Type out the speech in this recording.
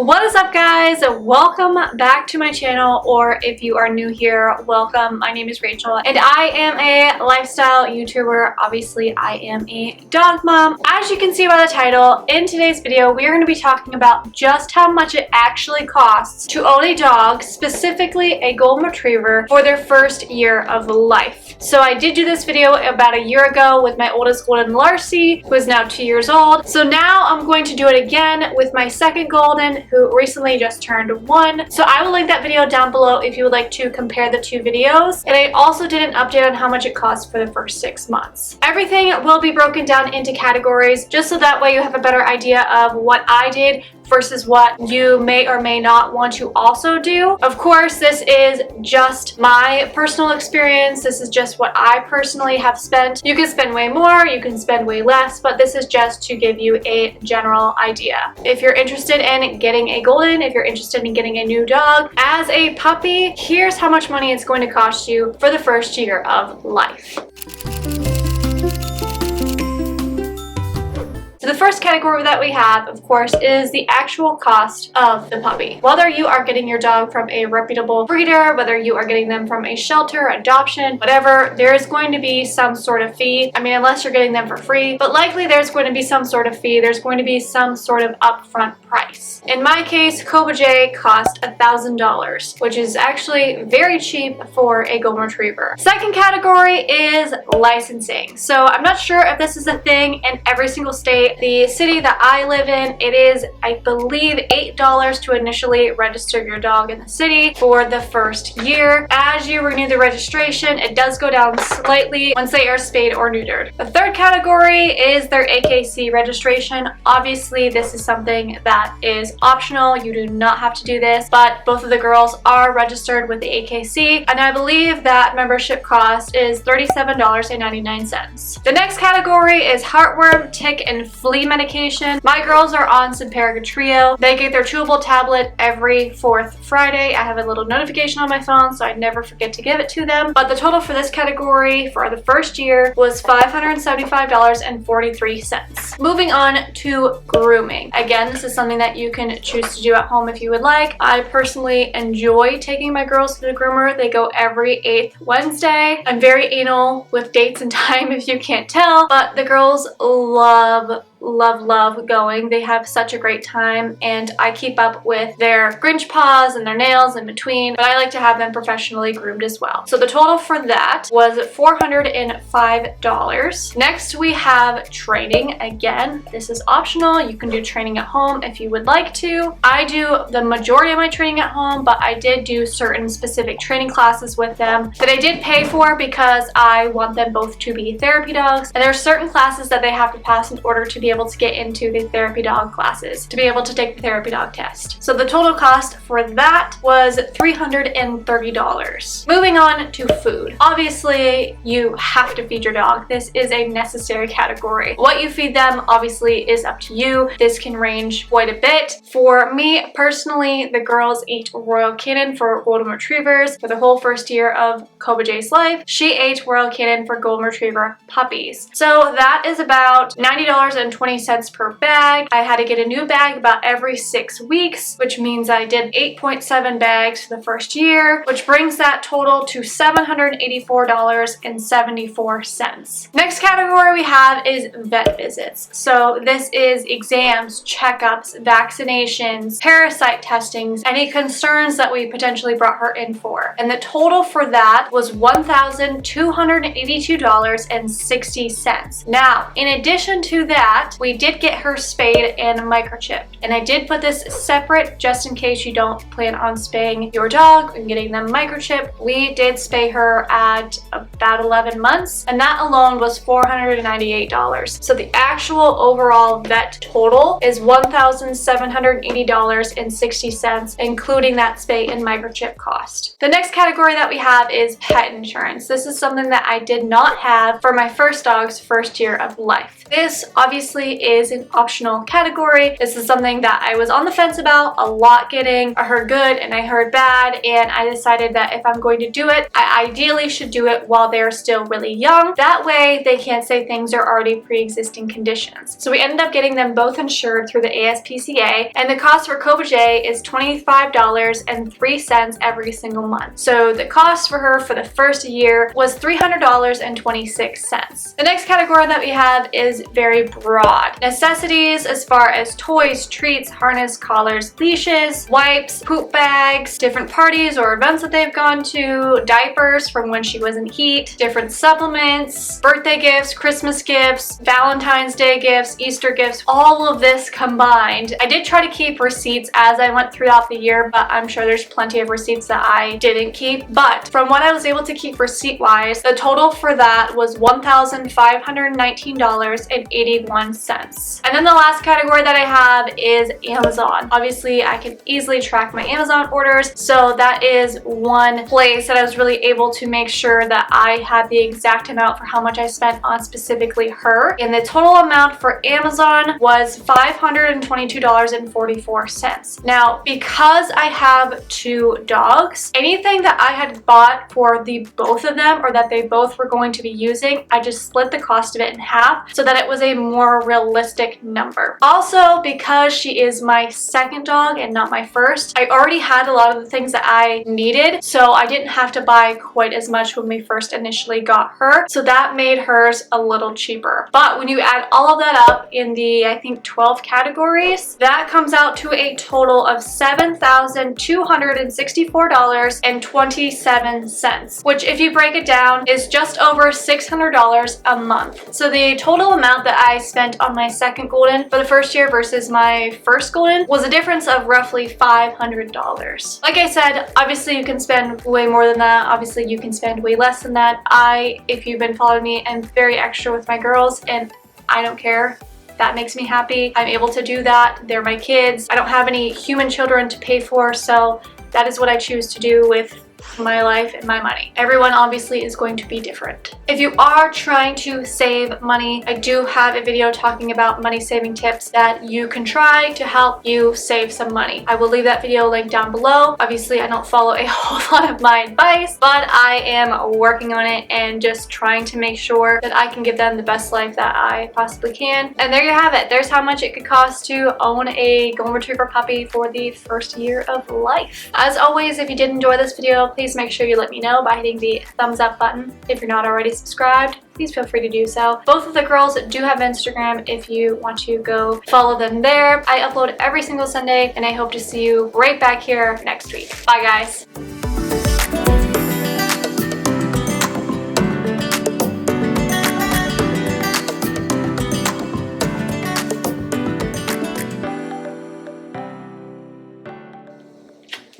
What is up, guys? Welcome back to my channel, or if you are new here, welcome. My name is Rachel and I am a lifestyle YouTuber. Obviously, I am a dog mom. As you can see by the title, in today's video, we are going to be talking about just how much it actually costs to own a dog, specifically a golden retriever, for their first year of life. So I did do this video about a year ago with my oldest golden, LARSEY, who is now 2 years old. So now I'm going to do it again with my second golden, who recently just turned 1. So I will link that video down below if you would like to compare the two videos. And I also did an update on how much it costs for the first 6 months. Everything will be broken down into categories, just so that way you have a better idea of what I did versus what you may or may not want to also do. Of course, this is just my personal experience. This is just what I personally have spent. You can spend way more, you can spend way less, but this is just to give you a general idea. If you're interested in getting a golden, if you're interested in getting a new dog as a puppy, here's how much money it's going to cost you for the first year of life. So the first category that we have, of course, is the actual cost of the puppy. Whether you are getting your dog from a reputable breeder, whether you are getting them from a shelter, adoption, whatever, there is going to be some sort of fee. I mean, unless you're getting them for free, but likely there's going to be some sort of fee. There's going to be some sort of upfront price. In my case, COBA J cost $1,000, which is actually very cheap for a golden retriever. Second category is licensing. So I'm not sure if this is a thing in every single state. The city that I live in, it is, I believe, $8 to initially register your dog in the city for the first year. As you renew the registration, it does go down slightly once they are spayed or neutered. The third category is their AKC registration. Obviously, this is something that is optional. You do not have to do this, but both of the girls are registered with the AKC, and I believe that membership cost is $37.99. The next category is heartworm, tick, and flea medication. My girls are on Simparica Trio. They get their chewable tablet every 4th Friday. I have a little notification on my phone, so I never forget to give it to them. But the total for this category for the first year was $575.43. Moving on to grooming. Again, this is something that you can choose to do at home if you would like. I personally enjoy taking my girls to the groomer. They go every 8th Wednesday. I'm very anal with dates and time, if you can't tell, but the girls love going. They have such a great time, and I keep up with their Grinch paws and their nails in between, but I like to have them professionally groomed as well. So the total for that was $405. Next, we have training. Again, this is optional. You can do training at home if you would like to. I do the majority of my training at home, but I did do certain specific training classes with them that I did pay for because I want them both to be therapy dogs, and there are certain classes that they have to pass in order to be able to get into the therapy dog classes, to be able to take the therapy dog test. So the total cost for that was $330. Moving on to food. Obviously, you have to feed your dog. This is a necessary category. What you feed them obviously is up to you. This can range quite a bit. For me personally, the girls ate Royal Canin for golden retrievers for the whole first year of COBA J's life. She ate Royal Canin for golden retriever puppies. So that is about $90.20 per bag. I had to get a new bag about every 6 weeks, which means I did 8.7 bags for the first year, which brings that total to $784.74. Next category we have is vet visits. So this is exams, checkups, vaccinations, parasite testings, any concerns that we potentially brought her in for. And the total for that was $1,282.60. Now, in addition to that, we did get her spayed and microchipped. And I did put this separate just in case you don't plan on spaying your dog and getting them microchipped. We did spay her at about 11 months, and that alone was $498. So the actual overall vet total is $1,780.60, including that spay and microchip cost. The next category that we have is pet insurance. This is something that I did not have for my first dog's first year of life. This obviously obviously is an optional category. This is something that I was on the fence about a lot getting. I heard good and I heard bad, and I decided that if I'm going to do it, I ideally should do it while they're still really young. That way they can't say things are already pre-existing conditions. So we ended up getting them both insured through the ASPCA, and the cost for COBA is $25.03 every single month. So the cost for her for the first year was $300.26. The next category that we have is very broad. Necessities as far as toys, treats, harness, collars, leashes, wipes, poop bags, different parties or events that they've gone to, diapers from when she was in heat, different supplements, birthday gifts, Christmas gifts, Valentine's Day gifts, Easter gifts, all of this combined. I did try to keep receipts as I went throughout the year, but I'm sure there's plenty of receipts that I didn't keep. But from what I was able to keep receipt-wise, the total for that was $1,519.81. And then the last category that I have is Amazon. Obviously, I can easily track my Amazon orders, so that is one place that I was really able to make sure that I had the exact amount for how much I spent on specifically her. And the total amount for Amazon was $522.44. Now, because I have two dogs, anything that I had bought for the both of them or that they both were going to be using, I just split the cost of it in half so that it was a more realistic number. Also, because she is my second dog and not my first, I already had a lot of the things that I needed, so I didn't have to buy quite as much when we first initially got her, so that made hers a little cheaper. But when you add all of that up in the, I think, 12 categories, that comes out to a total of $7,264.27, which if you break it down is just over $600 a month. So the total amount that I spent on my second golden for the first year versus my first golden was a difference of roughly $500. Like I said, obviously you can spend way more than that. Obviously you can spend way less than that. If you've been following me, am very extra with my girls, and I don't care. That makes me happy. I'm able to do that. They're my kids. I don't have any human children to pay for, so that is what I choose to do with my life and my money. Everyone obviously is going to be different. If you are trying to save money, I do have a video talking about money saving tips that you can try to help you save some money. I will leave that video linked down below. Obviously, I don't follow a whole lot of my advice, but I am working on it and just trying to make sure that I can give them the best life that I possibly can. And there you have it. There's how much it could cost to own a golden retriever puppy for the first year of life. As always, if you did enjoy this video, please make sure you let me know by hitting the thumbs up button. If you're not already subscribed, please feel free to do so. Both of the girls do have Instagram if you want to go follow them there. I upload every single Sunday, and I hope to see you right back here next week. Bye, guys.